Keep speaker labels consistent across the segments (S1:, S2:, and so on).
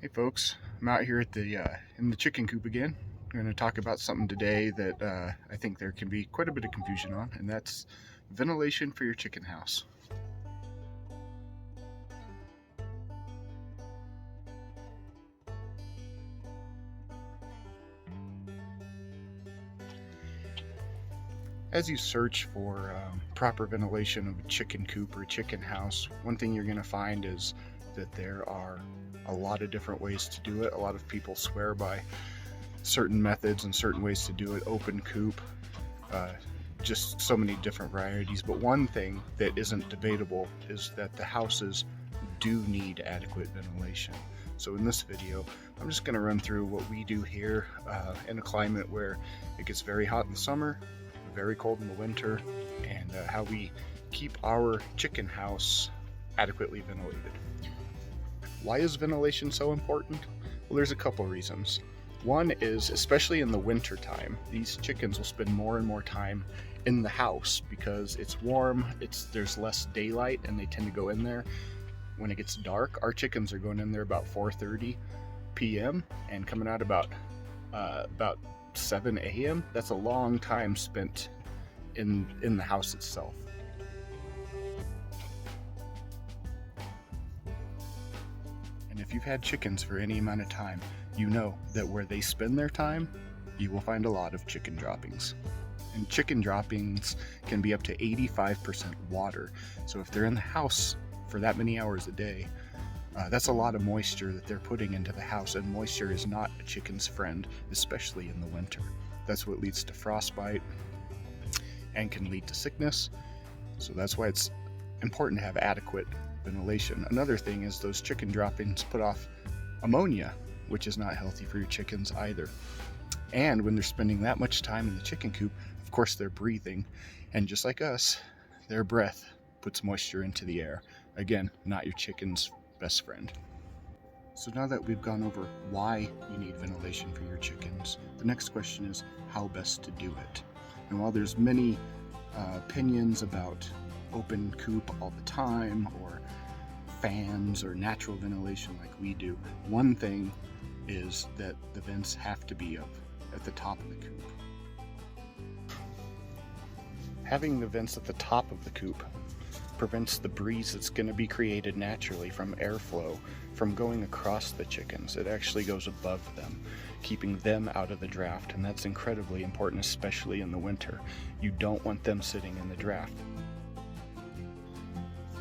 S1: Hey folks, I'm out here at the in the chicken coop again. I'm going to talk about something today that I think there can be quite a bit of confusion on, and that's ventilation for your chicken house. As you search for proper ventilation of a chicken coop or a chicken house, one thing you're going to find is that there are a lot of different ways to do it. A lot of people swear by certain methods and certain ways to do it. Open coop, just so many different varieties. But one thing that isn't debatable is that the houses do need adequate ventilation. So in this video, I'm just going to run through what we do here in a climate where it gets very hot in the summer, very cold in the winter, and how we keep our chicken house adequately ventilated. Why is ventilation so important? Well, there's a couple reasons. One is, especially in the winter time, these chickens will spend more and more time in the house because it's warm, there's less daylight, and they tend to go in there when it gets dark. Our chickens are going in there about 4:30 p.m. and coming out about 7 a.m. That's a long time spent in the house itself. And if you've had chickens for any amount of time, you know that where they spend their time, you will find a lot of chicken droppings. And chicken droppings can be up to 85% water. So if they're in the house for that many hours a day, that's a lot of moisture that they're putting into the house, and moisture is not a chicken's friend, especially in the winter. That's what leads to frostbite and can lead to sickness. So that's why it's important to have adequate ventilation. Another thing is those chicken droppings put off ammonia, which is not healthy for your chickens either. And when they're spending that much time in the chicken coop, of course they're breathing, and just like us, their breath puts moisture into the air. Again, not your chicken's best friend. So now that we've gone over why you need ventilation for your chickens, the next question is how best to do it. And while there's many opinions about open coop all the time, or fans, or natural ventilation like we do, one thing is that the vents have to be up at the top of the coop. Having the vents at the top of the coop prevents the breeze that's going to be created naturally from airflow from going across the chickens. It actually goes above them, keeping them out of the draft, and that's incredibly important, especially in the winter. You don't want them sitting in the draft.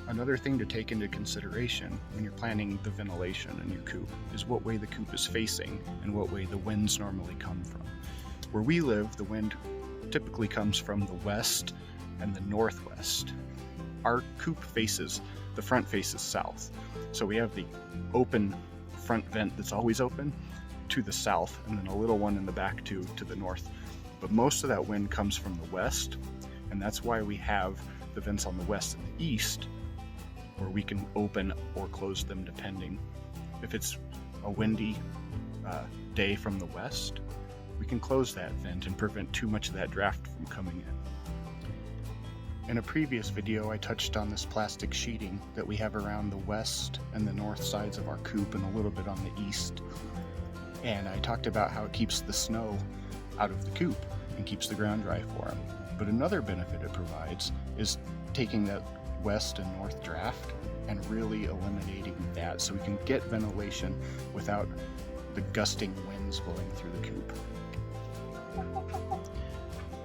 S1: Another thing to take into consideration when you're planning the ventilation in your coop is what way the coop is facing and what way the winds normally come from. Where we live, the wind typically comes from the west and the northwest. Our coop faces, the front faces south. So we have the open front vent that's always open to the south, and then a little one in the back to the north. But most of that wind comes from the west, and that's why we have the vents on the west and the east, where we can open or close them depending. If it's a windy day from the west, we can close that vent and prevent too much of that draft from coming in. In a previous video, I touched on this plastic sheeting that we have around the west and the north sides of our coop and a little bit on the east. And I talked about how it keeps the snow out of the coop and keeps the ground dry for them. But another benefit it provides is taking that west and north draft and really eliminating that, so we can get ventilation without the gusting winds blowing through the coop.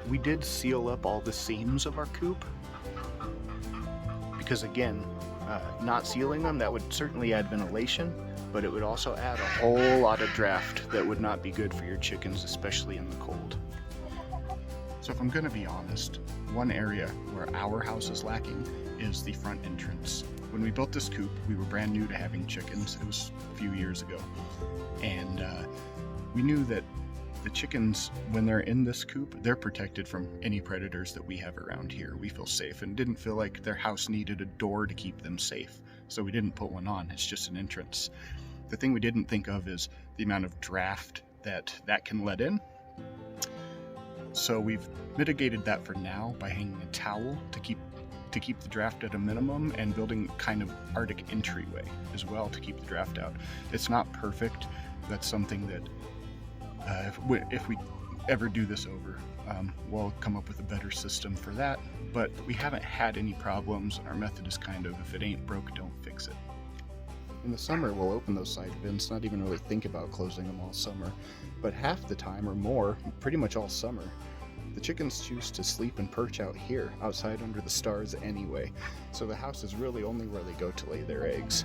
S1: We did seal up all the seams of our coop because, again, not sealing them, that would certainly add ventilation, but it would also add a whole lot of draft that would not be good for your chickens, especially in the cold. So if I'm going to be honest, one area where our house is lacking is the front entrance. When we built this coop, we were brand new to having chickens. It was a few years ago, and we knew that the chickens, when they're in this coop, they're protected from any predators that we have around here. We feel safe and didn't feel like their house needed a door to keep them safe, so we didn't put one on. It's just an entrance. The thing we didn't think of is the amount of draft that can let in. So we've mitigated that for now by hanging a towel to keep to keep the draft at a minimum, and building kind of Arctic entryway as well to keep the draft out. It's not perfect. That's something that if we ever do this over, we'll come up with a better system for that. But we haven't had any problems. Our method is kind of, if it ain't broke, don't fix it. In the summer, we'll open those side vents, not even really think about closing them all summer. But half the time or more, pretty much all summer, the chickens choose to sleep and perch out here, outside under the stars anyway. So the house is really only where they go to lay their eggs.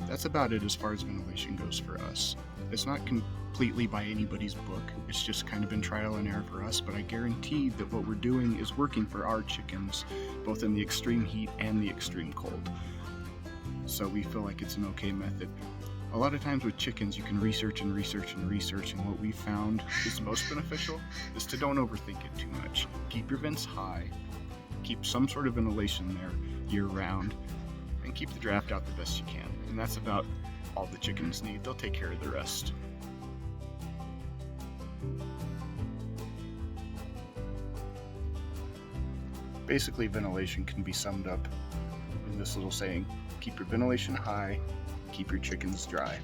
S1: That's about it as far as ventilation goes for us. It's not completely by anybody's book. It's just kind of been trial and error for us, but I guarantee that what we're doing is working for our chickens, both in the extreme heat and the extreme cold. So we feel like it's an okay method. A lot of times with chickens, you can research and research and research, and what we found is most beneficial is to don't overthink it too much. Keep your vents high, keep some sort of ventilation there year round, and keep the draft out the best you can. And that's about all the chickens need. They'll take care of the rest. Basically, ventilation can be summed up in this little saying: keep your ventilation high, keep your chickens dry.